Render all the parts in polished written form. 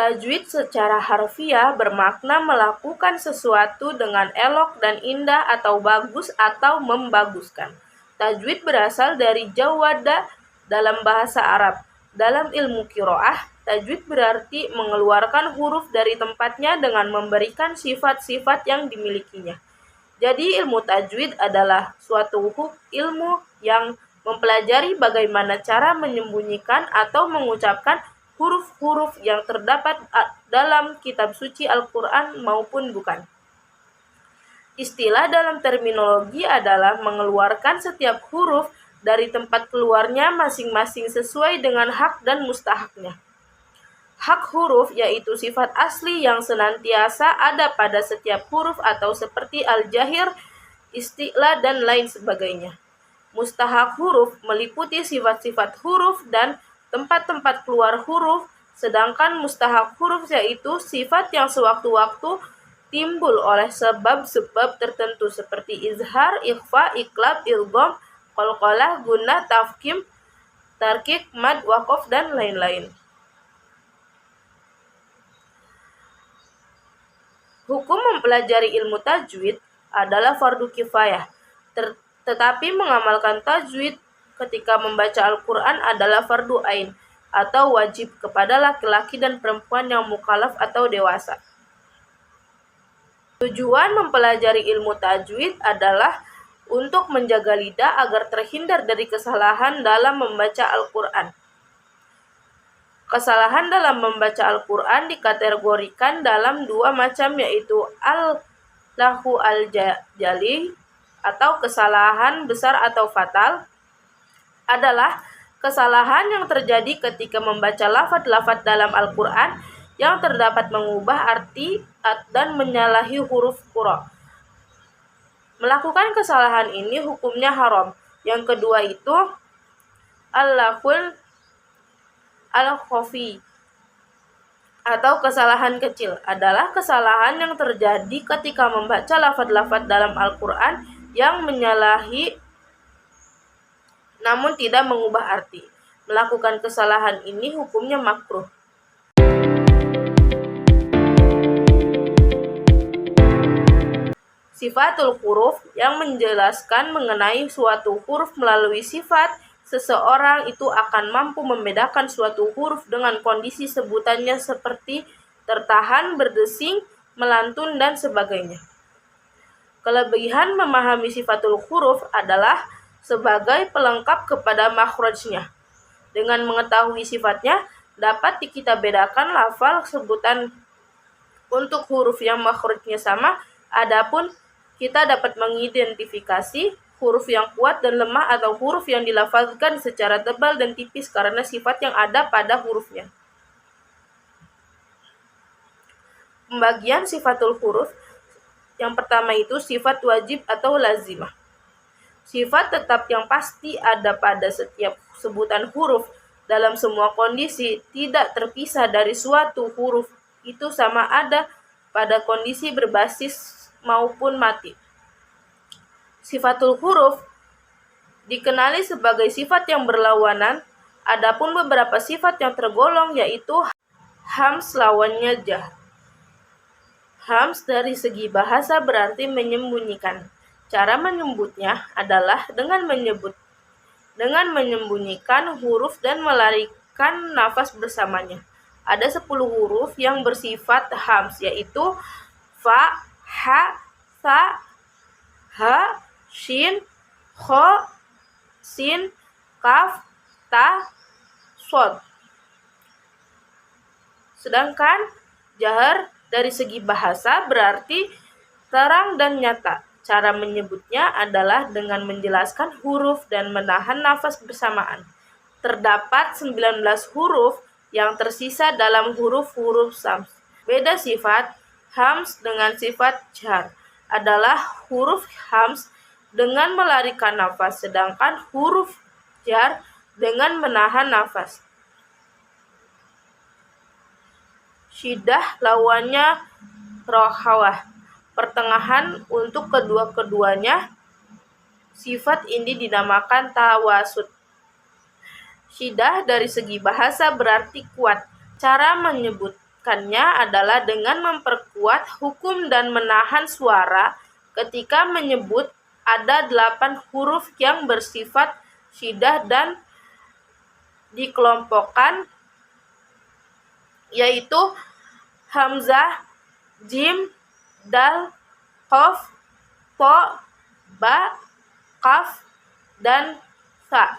Tajwid secara harfiah bermakna melakukan sesuatu dengan elok dan indah atau bagus atau membaguskan. Tajwid berasal dari jawada dalam bahasa Arab. Dalam ilmu qiraah, tajwid berarti mengeluarkan huruf dari tempatnya dengan memberikan sifat-sifat yang dimilikinya. Jadi ilmu tajwid adalah suatu ilmu yang mempelajari bagaimana cara menyembunyikan atau mengucapkan huruf-huruf yang terdapat dalam kitab suci Al-Quran maupun bukan. Istilah dalam terminologi adalah mengeluarkan setiap huruf dari tempat keluarnya masing-masing sesuai dengan hak dan mustahaknya. Hak huruf yaitu sifat asli yang senantiasa ada pada setiap huruf atau seperti al-jahir, isti'la, dan lain sebagainya. Mustahak huruf meliputi sifat-sifat huruf dan tempat-tempat keluar huruf, sedangkan mustahak huruf yaitu sifat yang sewaktu-waktu timbul oleh sebab-sebab tertentu seperti izhar, ikhfa, iqlab, idgham, qalqalah, gunnah, tafkhim, tarqiq, mad, waqaf, dan lain-lain. Hukum mempelajari ilmu tajwid adalah fardu kifayah, tetapi mengamalkan tajwid ketika membaca Al-Quran adalah fardu ain atau wajib kepada laki-laki dan perempuan yang mukallaf atau dewasa. Tujuan mempelajari ilmu tajwid adalah untuk menjaga lidah agar terhindar dari kesalahan dalam membaca Al-Quran. Kesalahan dalam membaca Al-Quran dikategorikan dalam dua macam, yaitu al-lahu al-jali atau kesalahan besar atau fatal, adalah kesalahan yang terjadi ketika membaca lafaz-lafaz dalam Al-Quran yang terdapat mengubah arti dan menyalahi huruf qura. Melakukan kesalahan ini hukumnya haram. Yang kedua itu al-lahul al-khafi atau kesalahan kecil, adalah kesalahan yang terjadi ketika membaca lafaz-lafaz dalam Al-Quran yang menyalahi namun tidak mengubah arti. Melakukan kesalahan ini hukumnya makruh. Sifatul huruf yang menjelaskan mengenai suatu huruf melalui sifat seseorang itu akan mampu membedakan suatu huruf dengan kondisi sebutannya seperti tertahan, berdesing, melantun, dan sebagainya. Kelebihan memahami sifatul huruf adalah sebagai pelengkap kepada makhrajnya. Dengan mengetahui sifatnya, dapat kita bedakan lafal sebutan untuk huruf yang makhrajnya sama. Adapun kita dapat mengidentifikasi huruf yang kuat dan lemah atau huruf yang dilafazkan secara tebal dan tipis karena sifat yang ada pada hurufnya. Pembagian sifatul huruf. Yang pertama itu sifat wajib atau lazimah. Sifat tetap yang pasti ada pada setiap sebutan huruf dalam semua kondisi, tidak terpisah dari suatu huruf itu sama ada pada kondisi berbasis maupun mati. Sifatul huruf dikenali sebagai sifat yang berlawanan, adapun beberapa sifat yang tergolong yaitu hams lawannya jah. Hams dari segi bahasa berarti menyembunyikan. Cara menyebutnya adalah dengan menyembunyikan huruf dan melarikan nafas bersamanya. Ada 10 huruf yang bersifat hams, yaitu fa, ha, sa, ha, shin, kho, sin, kaf, ta, shod. Sedangkan jahar dari segi bahasa berarti terang dan nyata. Cara menyebutnya adalah dengan menjelaskan huruf dan menahan nafas bersamaan. Terdapat 19 huruf yang tersisa dalam huruf-huruf shams. Beda sifat hams dengan sifat jar adalah huruf hams dengan melarikan nafas, sedangkan huruf jar dengan menahan nafas. Syiddah lawannya rokhawah. Pertengahan untuk kedua-keduanya. Sifat ini dinamakan tawasud. Syiddah dari segi bahasa berarti kuat. Cara menyebut menjelaskannya adalah dengan memperkuat hukum dan menahan suara ketika menyebut ada 8 huruf yang bersifat syiddah dan dikelompokkan, yaitu hamzah, jim, dal, qaf, to, ba, kaf, dan sa.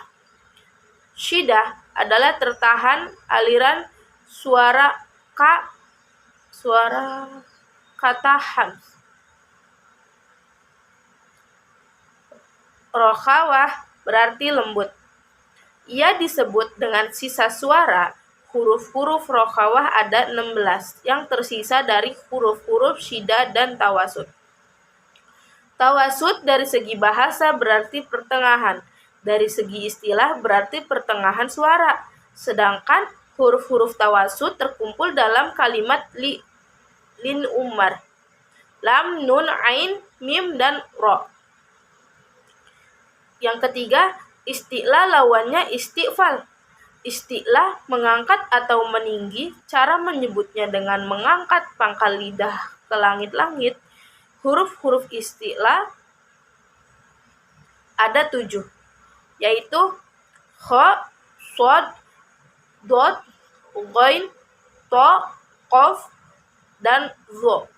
Syiddah adalah tertahan aliran suara kata hams. Rokhawah berarti lembut. Ia disebut dengan sisa suara. Huruf-huruf rokhawah ada 16 yang tersisa dari huruf-huruf syiddah dan tawasud. Tawasud dari segi bahasa berarti pertengahan. Dari segi istilah berarti pertengahan suara. Sedangkan huruf-huruf tawasud terkumpul dalam kalimat lin umar. Lam, nun, ain, mim, dan ro. Yang ketiga, isti'la lawannya isti'fal. Isti'la mengangkat atau meninggi. Cara menyebutnya dengan mengangkat pangkal lidah ke langit-langit. Huruf-huruf isti'la ada 7, yaitu kha, shad, dod, ghain, to, qaf, dan dho.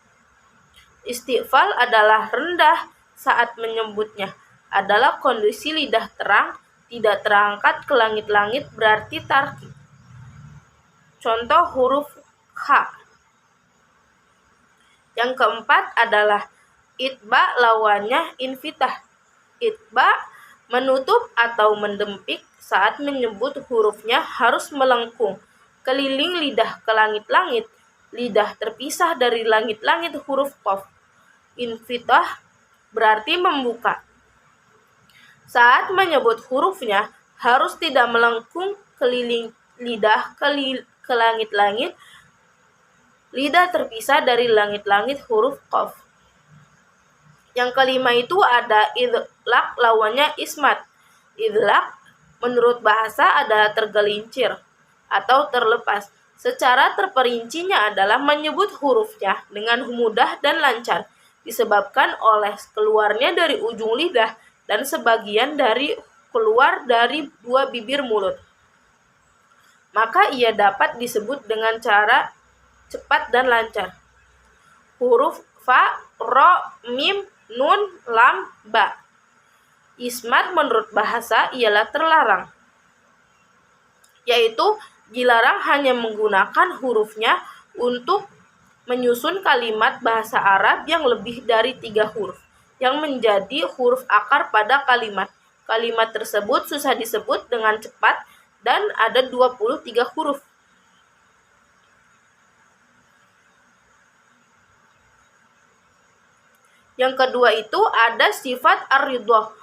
Isti'fal adalah rendah saat menyebutnya. Adalah kondisi lidah terang, tidak terangkat ke langit-langit, berarti tarki. Contoh huruf kha. Yang keempat adalah itba lawannya infitah. Itba menutup atau mendempik. Saat menyebut hurufnya harus melengkung keliling lidah ke langit-langit. Lidah terpisah dari langit-langit huruf qaf. Infitah berarti membuka. Saat menyebut hurufnya harus tidak melengkung keliling lidah ke langit-langit. Lidah terpisah dari langit-langit huruf qaf. Yang kelima itu ada idlaq lawannya ismat. Idlaq menurut bahasa adalah tergelincir atau terlepas. Secara terperincinya adalah menyebut hurufnya dengan mudah dan lancar, disebabkan oleh keluarnya dari ujung lidah dan sebagian dari keluar dari 2 bibir mulut. Maka ia dapat disebut dengan cara cepat dan lancar. Huruf fa, ro, mim, nun, lam, ba. Ismat menurut bahasa ialah terlarang, yaitu dilarang hanya menggunakan hurufnya untuk menyusun kalimat bahasa Arab yang lebih dari 3 huruf, yang menjadi huruf akar pada kalimat. Kalimat tersebut susah disebut dengan cepat dan ada 23 huruf. Yang kedua itu ada sifat ar-ridhah,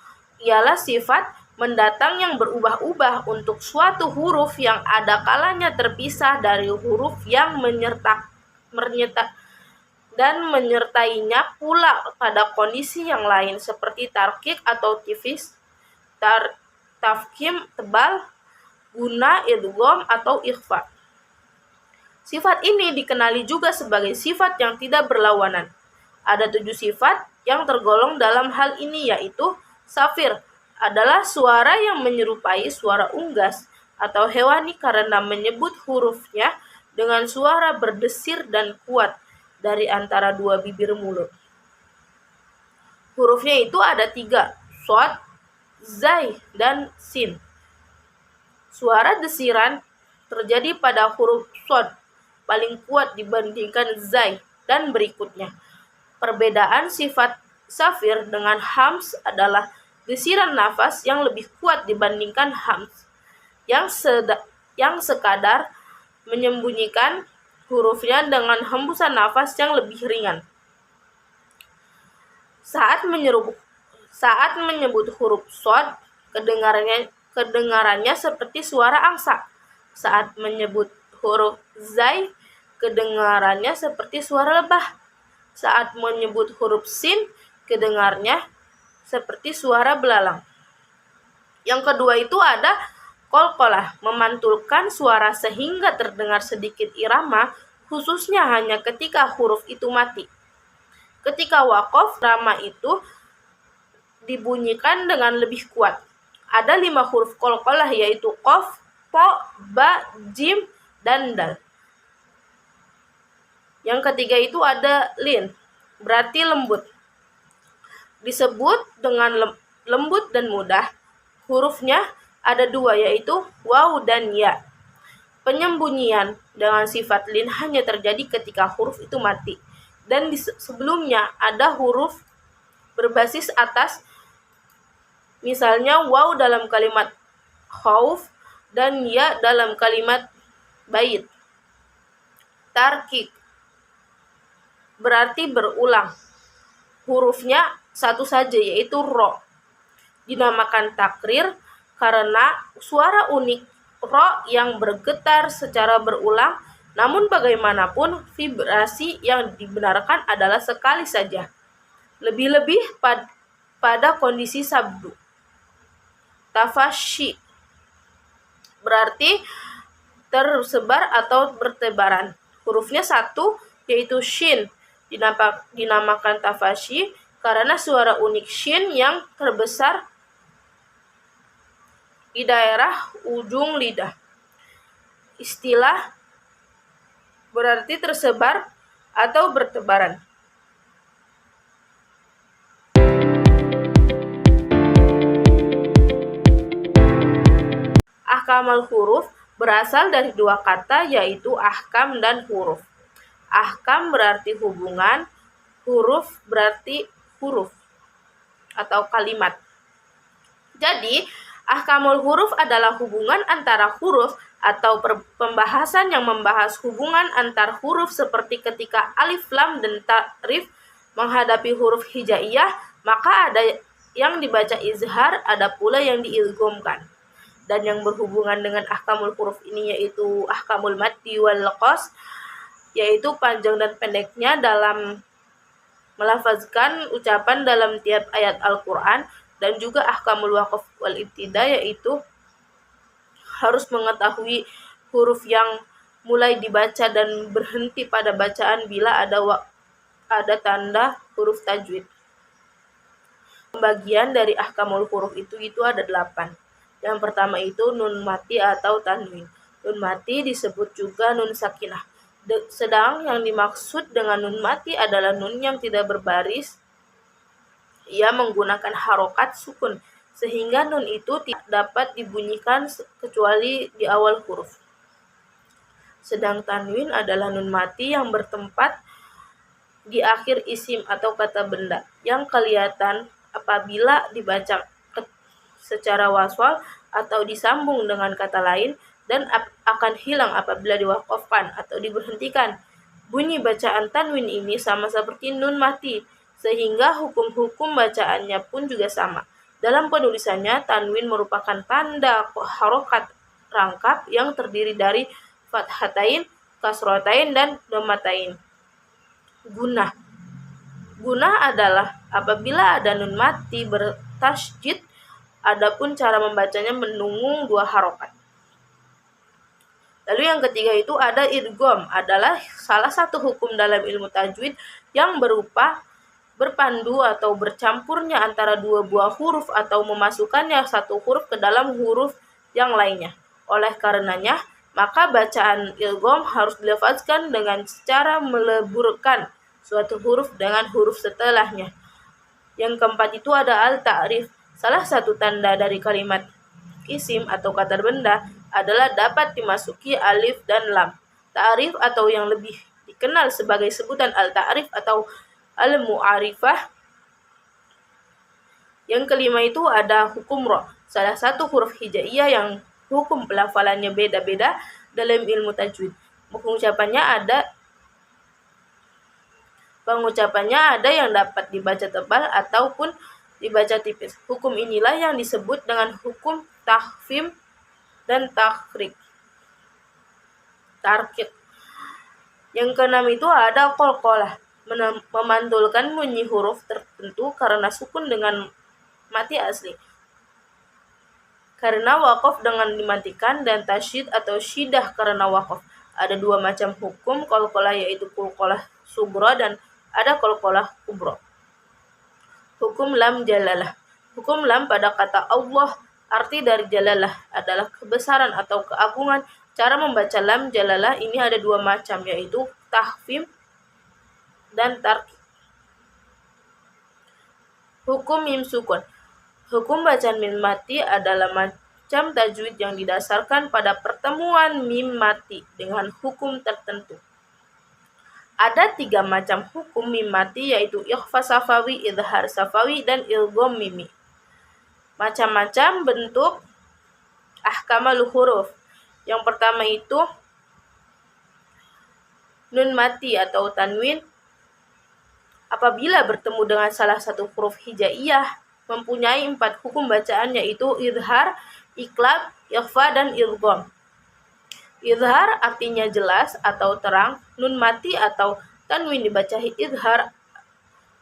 ialah sifat mendatang yang berubah-ubah untuk suatu huruf yang ada kalanya terpisah dari huruf yang menyertainya pula pada kondisi yang lain seperti tarkik atau tifis, tafkhim tebal, guna, idgham, atau ikhfa. Sifat ini dikenali juga sebagai sifat yang tidak berlawanan. Ada 7 sifat yang tergolong dalam hal ini, yaitu safir adalah suara yang menyerupai suara unggas atau hewani karena menyebut hurufnya dengan suara berdesir dan kuat dari antara 2 bibir mulut. Hurufnya itu ada 3, shad, zai, dan sin. Suara desiran terjadi pada huruf shad, paling kuat dibandingkan zai dan berikutnya. Perbedaan sifat safir dengan hams adalah desiran nafas yang lebih kuat dibandingkan hams, yang sekadar menyembunyikan hurufnya dengan hembusan nafas yang lebih ringan. Saat menyebut huruf shad, kedengarannya seperti suara angsa. Saat menyebut huruf zai, kedengarannya seperti suara lebah. Saat menyebut huruf sin, kedengarnya seperti suara belalang. Yang kedua itu ada qalqalah, memantulkan suara sehingga terdengar sedikit irama. khususnya hanya ketika huruf itu mati. Ketika waqaf, rama itu dibunyikan dengan lebih kuat. Ada 5 huruf qalqalah, yaitu qaf, po, ba, jim, dan dal. Yang ketiga itu ada lin, berarti lembut. Disebut dengan lembut dan mudah. Hurufnya ada 2, yaitu waw dan ya. Penyembunyian dengan sifat lin hanya terjadi ketika huruf itu mati. Dan sebelumnya ada huruf berbasis atas, misalnya waw dalam kalimat khauf dan ya dalam kalimat bait. Tarkik berarti berulang. Hurufnya satu saja, yaitu ro. Dinamakan takrir karena suara unik ro yang bergetar secara berulang, namun bagaimanapun vibrasi yang dibenarkan adalah sekali saja. Lebih-lebih pada kondisi sabdu. Tafashi berarti tersebar atau bertebaran. Hurufnya 1, yaitu shin. Dinamakan tafashi karena suara unik shin yang terbesar di daerah ujung lidah. Istilah berarti tersebar atau bertebaran. Ahkamal huruf berasal dari 2 kata, yaitu ahkam dan huruf. Ahkam berarti hubungan, huruf berarti huruf atau kalimat. Jadi, ahkamul huruf adalah hubungan antara huruf atau pembahasan yang membahas hubungan antar huruf, seperti ketika alif, lam, dan ta'rif menghadapi huruf hijaiyah, maka ada yang dibaca izhar, ada pula yang diidghamkan. Dan yang berhubungan dengan ahkamul huruf ini yaitu ahkamul maddi wal qas, yaitu panjang dan pendeknya dalam melafazkan ucapan dalam tiap ayat Al-Quran, dan juga ahkamul waqaf wal ibtida, yaitu harus mengetahui huruf yang mulai dibaca dan berhenti pada bacaan bila ada tanda huruf tajwid. Pembagian dari ahkamul huruf itu ada 8. Yang pertama itu nun mati atau tanwin. Nun mati disebut juga nun sakinah. Sedang yang dimaksud dengan nun mati adalah nun yang tidak berbaris. Ia menggunakan harokat sukun, sehingga nun itu tidak dapat dibunyikan kecuali di awal huruf. Sedang tanwin adalah nun mati yang bertempat di akhir isim atau kata benda, yang kelihatan apabila dibaca secara waswal atau disambung dengan kata lain, dan akan hilang apabila diwakafkan atau diberhentikan. Bunyi bacaan tanwin ini sama seperti nun mati, sehingga hukum-hukum bacaannya pun juga sama. Dalam penulisannya, tanwin merupakan tanda harokat rangkap yang terdiri dari fathatain, kasrotain, dan dhammatain. Gunah adalah apabila ada nun mati bertasydid, adapun cara membacanya menunggu 2 harokat. Lalu yang ketiga itu ada idgham, adalah salah satu hukum dalam ilmu tajwid yang berupa berpandu atau bercampurnya antara 2 buah huruf atau memasukkannya 1 huruf ke dalam huruf yang lainnya. Oleh karenanya, maka bacaan idgham harus dilafazkan dengan cara meleburkan suatu huruf dengan huruf setelahnya. Yang keempat itu ada al-ta'rif. Salah satu tanda dari kalimat isim atau kata benda adalah dapat dimasuki alif dan lam. Ta'rif atau yang lebih dikenal sebagai sebutan al-ta'rif atau al-mu'arifah. Yang kelima itu ada hukum ro. Salah satu huruf hijaiyah yang hukum pelafalannya beda-beda dalam ilmu tajwid. Pengucapannya ada yang dapat dibaca tebal ataupun dibaca tipis. Hukum inilah yang disebut dengan hukum takhfim dan tarkik. Yang keenam itu ada qalqalah, memantulkan bunyi huruf tertentu karena sukun dengan mati asli. Karena waqaf dengan dimatikan, dan tasydid atau syidah karena waqaf. Ada dua macam hukum qalqalah, yaitu qalqalah sughra dan ada qalqalah kubra. Hukum lam jalalah. Hukum lam pada kata Allah, arti dari jalalah adalah kebesaran atau keagungan. Cara membaca lam jalalah ini ada dua macam, yaitu tahfim dan tarkib. Hukum mim sukun. Hukum bacaan mim mati adalah macam tajwid yang didasarkan pada pertemuan mim mati dengan hukum tertentu. Ada 3 macam hukum mim mati, yaitu ikhfa safawi, idhar safawi, dan idgham mimi. Macam-macam bentuk ahkamal huruf. Yang pertama itu nun mati atau tanwin apabila bertemu dengan salah satu huruf hijaiyah mempunyai 4 hukum bacaan, yaitu idhar, iqlab, ikhfa, dan idgham. Idhar artinya jelas atau terang. Nun mati atau tanwin dibaca idhar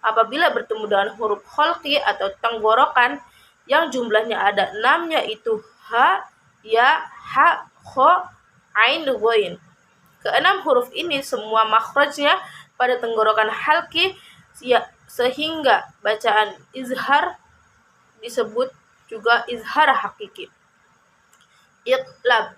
apabila bertemu dengan huruf kholqi atau tenggorokan yang jumlahnya ada 6, yaitu ha, ya, ha, kho, ain, ghain. Keenam huruf ini semua makhrajnya pada tenggorokan halqi, sehingga bacaan izhar disebut juga izhar hakiki. Iqlab.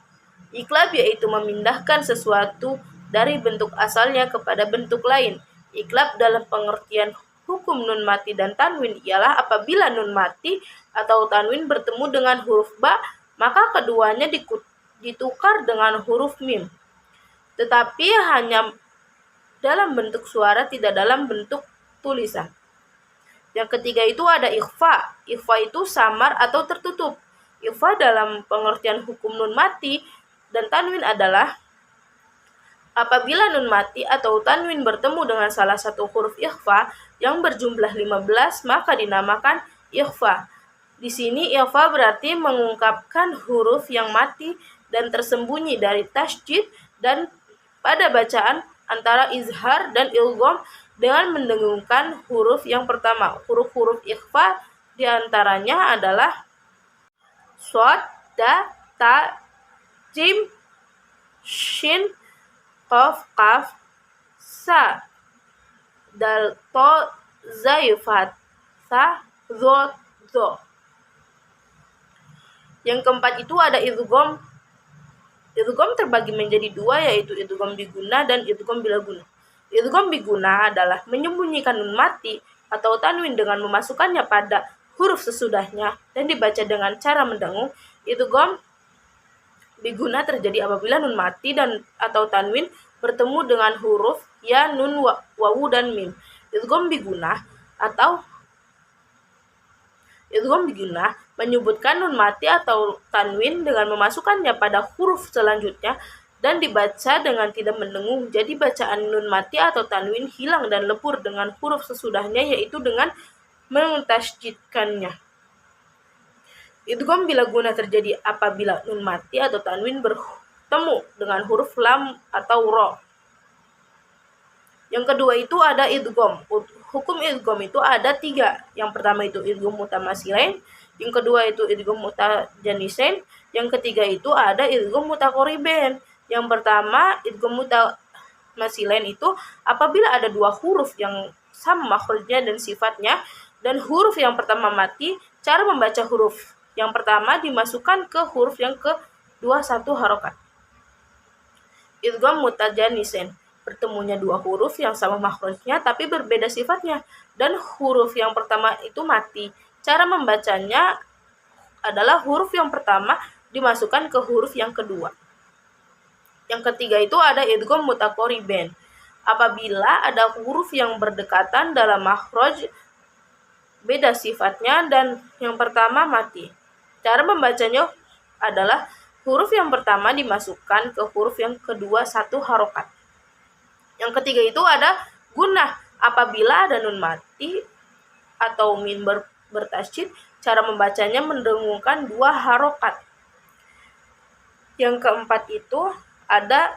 Iqlab yaitu memindahkan sesuatu dari bentuk asalnya kepada bentuk lain. Iqlab dalam pengertian hukum nun mati dan tanwin ialah apabila nun mati atau tanwin bertemu dengan huruf ba, maka keduanya ditukar dengan huruf mim, tetapi hanya dalam bentuk suara, tidak dalam bentuk tulisan. Yang ketiga itu ada ikhfa. Ikhfa itu samar atau tertutup. Ikhfa dalam pengertian hukum nun mati dan tanwin adalah apabila nun mati atau tanwin bertemu dengan salah satu huruf ikhfa yang berjumlah 15, maka dinamakan ikhfa. Di sini ikhfa berarti mengungkapkan huruf yang mati dan tersembunyi dari tasydid dan pada bacaan antara izhar dan idgham dengan mendengungkan huruf yang pertama. Huruf-huruf ikhfa diantaranya adalah shad, da, ta, jim, shin, qaf, qaf, sa, dal, to, zai, fat, sa, zo, zo. Yang keempat itu ada idgham. Idgham terbagi menjadi 2, yaitu idgham biguna dan idgham bila guna. Idgham biguna adalah menyembunyikan nun mati atau tanwin dengan memasukkannya pada huruf sesudahnya dan dibaca dengan cara mendengung. Idgham biguna terjadi apabila nun mati dan atau tanwin bertemu dengan huruf ya, nun, wawu, dan mim. Idgham biguna menyebutkan nun mati atau tanwin dengan memasukkannya pada huruf selanjutnya dan dibaca dengan tidak mendengung. Jadi bacaan nun mati atau tanwin hilang dan lebur dengan huruf sesudahnya, yaitu dengan mentasydidkannya. Idgham bila guna terjadi apabila nun mati atau tanwin bertemu dengan huruf lam atau ro. Yang kedua itu ada idgham. Hukum idgham itu ada 3. Yang pertama itu idgham mutamasilain, yang kedua itu idgham mutajanisain, yang ketiga itu ada idgham mutaqaribain. Yang pertama idgham mutamasilain itu apabila ada 2 huruf yang sama makhrajnya dan sifatnya dan huruf yang pertama mati, cara membaca huruf yang pertama dimasukkan ke huruf yang kedua 1 harokat. Idgham mutajanisain, bertemunya 2 huruf yang sama makhrajnya tapi berbeda sifatnya dan huruf yang pertama itu mati. Cara membacanya adalah huruf yang pertama dimasukkan ke huruf yang kedua. Yang ketiga itu ada idgham mutaqaribain. Apabila ada huruf yang berdekatan dalam makhraj beda sifatnya dan yang pertama mati. Cara membacanya adalah huruf yang pertama dimasukkan ke huruf yang kedua 1 harokat. Yang ketiga itu ada gunah. Apabila ada nun mati atau min bertasydid, cara membacanya mendengungkan 2 harokat. Yang keempat itu ada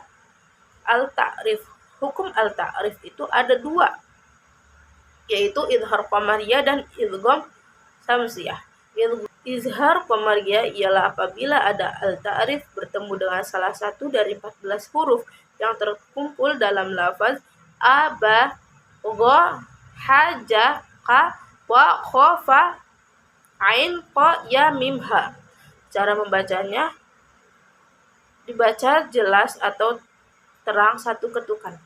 al-ta'rif. Hukum al-ta'rif itu ada 2, yaitu izhar qamariyah dan idgham samsiyah. Izhar qamariyah ialah apabila ada al-ta'rif bertemu dengan salah satu dari 14 huruf yang terkumpul dalam lafaz aba, gha, haja, ka, wa, khofa, ain, ko, ya, mim, ha. Cara membacanya dibaca jelas atau terang satu ketukan.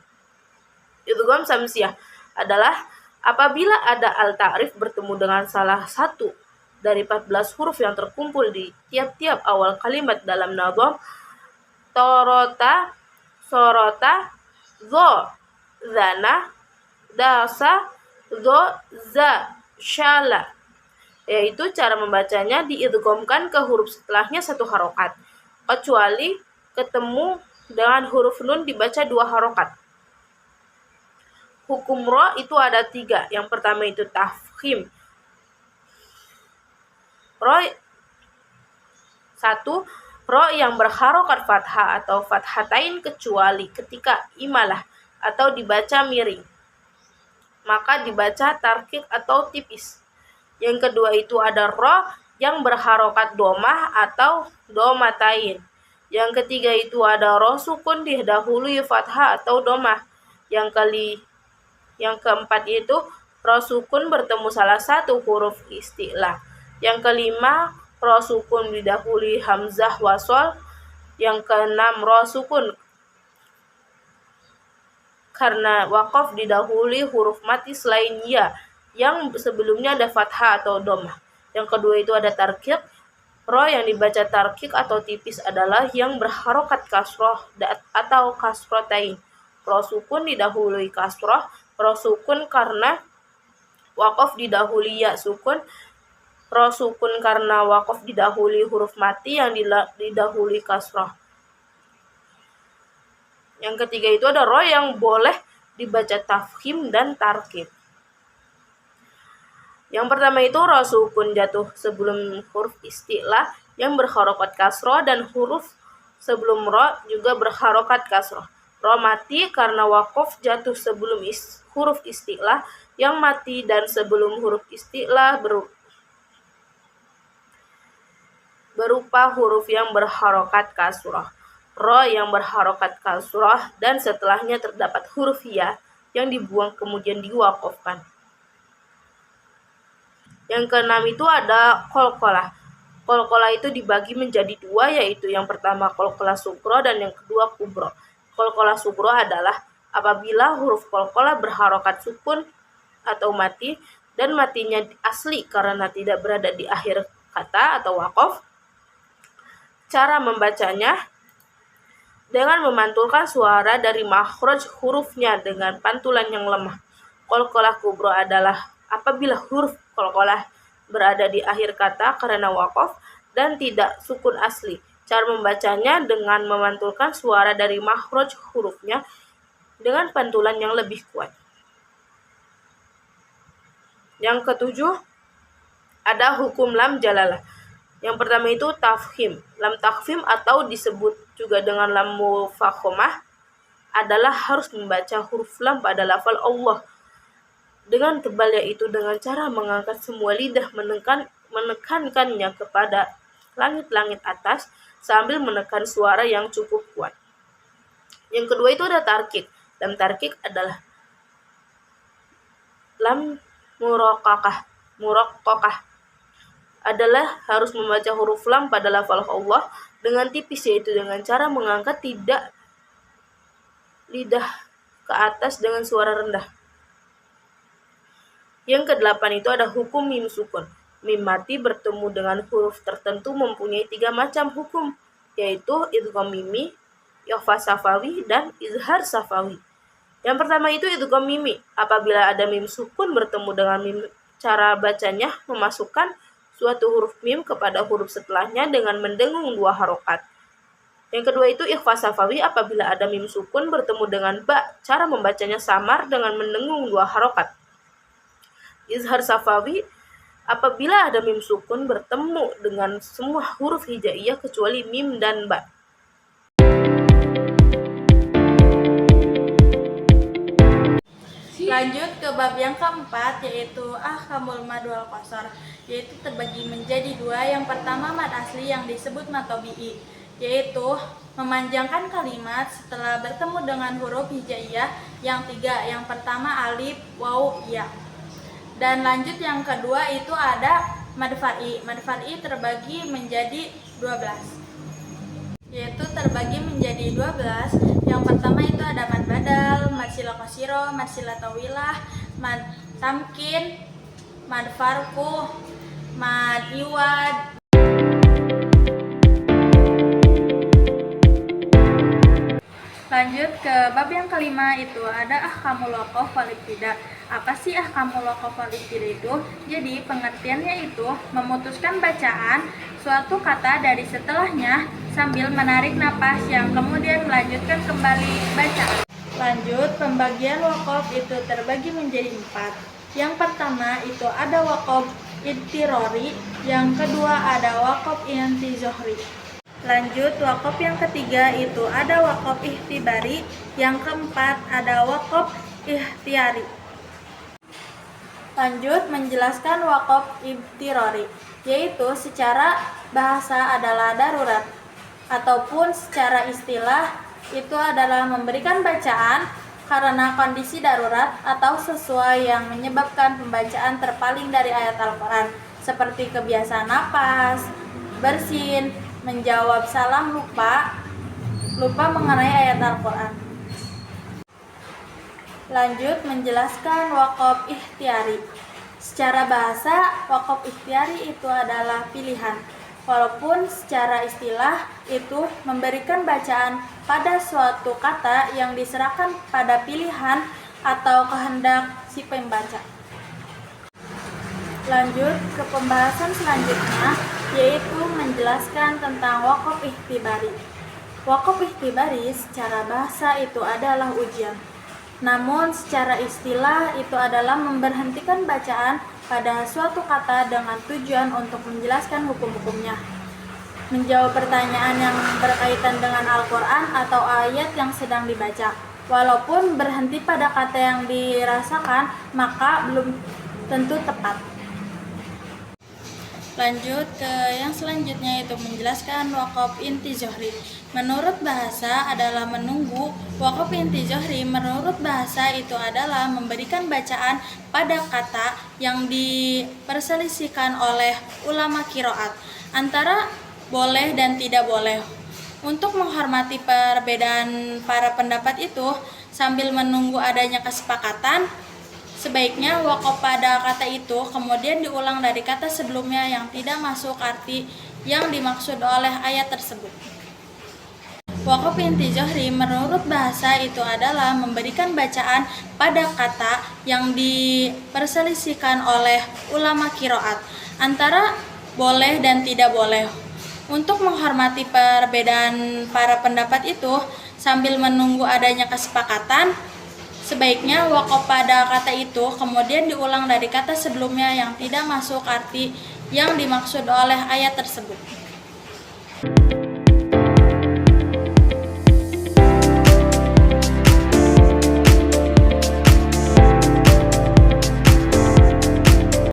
Idgham samsiyah adalah apabila ada al-ta'rif bertemu dengan salah satu dari 14 huruf yang terkumpul di tiap-tiap awal kalimat dalam nadham torota, sorota, zo, zana, dasa, zo, za, syala. Yaitu cara membacanya diidghamkan ke huruf setelahnya satu harokat, kecuali ketemu dengan huruf nun dibaca 2 harokat. Hukum ro itu ada 3. Yang pertama itu tafkhim. Ro 1. Ro yang berharokat fathah atau fathatain kecuali ketika imalah atau dibaca miring, maka dibaca tarkik atau tipis. Yang kedua itu ada ro yang berharokat domah atau domatain. Yang ketiga itu ada ro sukun didahului fathah atau domah. Yang keempat itu ro sukun bertemu salah satu huruf isti'lah. Yang kelima ro sukun didahului hamzah wasol. Yang keenam ro sukun karena waqaf didahului huruf mati selain ya yang sebelumnya ada fathah atau domah. Yang kedua itu ada tarkik. Ro yang dibaca tarkik atau tipis adalah yang berharokat kasroh atau kasrotain. Ro sukun didahului kasroh. Ro sukun karena waqaf didahului ya sukun. Ro sukun karena waqaf didahului huruf mati yang didahului kasroh. Yang ketiga itu ada ro yang boleh dibaca tafkhim dan tarkib. Yang pertama itu ro sukun jatuh sebelum huruf isti'lah yang berharokat kasroh dan huruf sebelum ro juga berharokat kasroh. Ro mati karena waqaf jatuh sebelum huruf isti'lah yang mati dan sebelum huruf isti'lah berupa huruf yang berharokat kasroh. Ro yang berharokat kasroh dan setelahnya terdapat huruf ya yang dibuang kemudian diwaqafkan. Yang keenam itu ada qalqalah. Qalqalah itu dibagi menjadi 2, yaitu yang pertama qalqalah sugro dan yang kedua kubro. Qalqalah sugro adalah apabila huruf qalqalah berharokat sukun atau mati dan matinya asli karena tidak berada di akhir kata atau waqaf. Cara membacanya dengan memantulkan suara dari makhraj hurufnya dengan pantulan yang lemah. Qalqalah kubro adalah apabila huruf qalqalah berada di akhir kata karena waqaf dan tidak sukun asli. Cara membacanya dengan memantulkan suara dari makhraj hurufnya dengan pantulan yang lebih kuat. Yang ketujuh ada hukum lam jalalah. Yang pertama itu tafkhim. Lam tafkhim atau disebut juga dengan lam mufakhamah adalah harus membaca huruf lam pada lafal Allah dengan tebal, yaitu dengan cara mengangkat semua lidah menekankannya kepada langit-langit atas sambil menekan suara yang cukup kuat. Yang kedua itu ada tarkik. Lam tarkik adalah lam muraqqaqah adalah harus membaca huruf lam pada lafal Allah dengan tipis, yaitu dengan cara mengangkat lidah ke atas dengan suara rendah. Yang kedelapan itu ada hukum mim sukun. Mim mati bertemu dengan huruf tertentu mempunyai 3 macam hukum, yaitu idgham mimi, ikhfa safawi, dan izhar safawi. Yang pertama itu idgham mimi. Apabila ada mim sukun bertemu dengan mim, cara bacanya memasukkan suatu huruf mim kepada huruf setelahnya dengan mendengung 2 harokat. Yang kedua itu ikhfa safawi. Apabila ada mim sukun bertemu dengan ba, cara membacanya samar dengan mendengung 2 harokat. Izhar safawi apabila ada mim sukun bertemu dengan semua huruf hijaiyah kecuali mim dan ba. Lanjut ke bab yang keempat, yaitu ahkamul mad wal qasar, yaitu terbagi menjadi 2. Yang pertama mad asli yang disebut mad tabi'i, yaitu memanjangkan kalimat setelah bertemu dengan huruf hijaiyah yang 3. Yang pertama alif, waw, ya. Dan lanjut yang kedua itu ada mad far'i. Mad far'i terbagi menjadi 12. Yaitu terbagi menjadi 12. Yang pertama itu ada mad badal, mad sila qasiro, mad sila tawilah, mad tamkin, mad farku, mad iwad. Lanjut ke bab yang kelima, itu ada ahkamul waqaf wal ibtida. Apa sih ahkamul waqaf wal ibtida itu? Jadi pengertiannya itu memutuskan bacaan suatu kata dari setelahnya sambil menarik napas yang kemudian melanjutkan kembali bacaan. Lanjut, pembagian waqaf itu terbagi menjadi 4. Yang pertama itu ada waqaf idtirori, yang kedua ada waqaf intizahri. Lanjut, waqaf yang ketiga itu ada waqaf ihtibari, yang keempat ada waqaf ikhtiari. Lanjut, menjelaskan waqaf idtirori, yaitu secara bahasa adalah darurat, ataupun secara istilah itu adalah memberikan bacaan karena kondisi darurat atau sesuai yang menyebabkan pembacaan terpaling dari ayat Al-Quran, seperti kebiasaan napas, bersin, menjawab salam lupa mengenai ayat Al-Quran. Lanjut, menjelaskan waqaf ikhtiari. Secara bahasa, waqaf ikhtiari itu adalah pilihan, walaupun secara istilah itu memberikan bacaan pada suatu kata yang diserahkan pada pilihan atau kehendak si pembaca. Lanjut ke pembahasan selanjutnya, yaitu menjelaskan tentang waqaf ihtibari. Waqaf ihtibari secara bahasa itu adalah ujian, namun secara istilah itu adalah memberhentikan bacaan pada suatu kata dengan tujuan untuk menjelaskan hukum-hukumnya, menjawab pertanyaan yang berkaitan dengan Al-Quran atau ayat yang sedang dibaca. Walaupun berhenti pada kata yang dirasakan, maka belum tentu tepat. Lanjut ke yang selanjutnya, yaitu menjelaskan waqaf intizahri. Menurut bahasa adalah menunggu. Waqaf intizahri menurut bahasa itu adalah memberikan bacaan pada kata yang diperselisihkan oleh ulama qiraat antara boleh dan tidak boleh. Untuk menghormati perbedaan para pendapat itu sambil menunggu adanya kesepakatan, sebaiknya waqaf pada kata itu kemudian diulang dari kata sebelumnya yang tidak masuk arti yang dimaksud oleh ayat tersebut. Waqaf intizahri menurut bahasa itu adalah memberikan bacaan pada kata yang diperselisihkan oleh ulama qiraat antara boleh dan tidak boleh. Untuk menghormati perbedaan para pendapat itu sambil menunggu adanya kesepakatan, sebaiknya waqaf pada kata itu kemudian diulang dari kata sebelumnya yang tidak masuk arti yang dimaksud oleh ayat tersebut.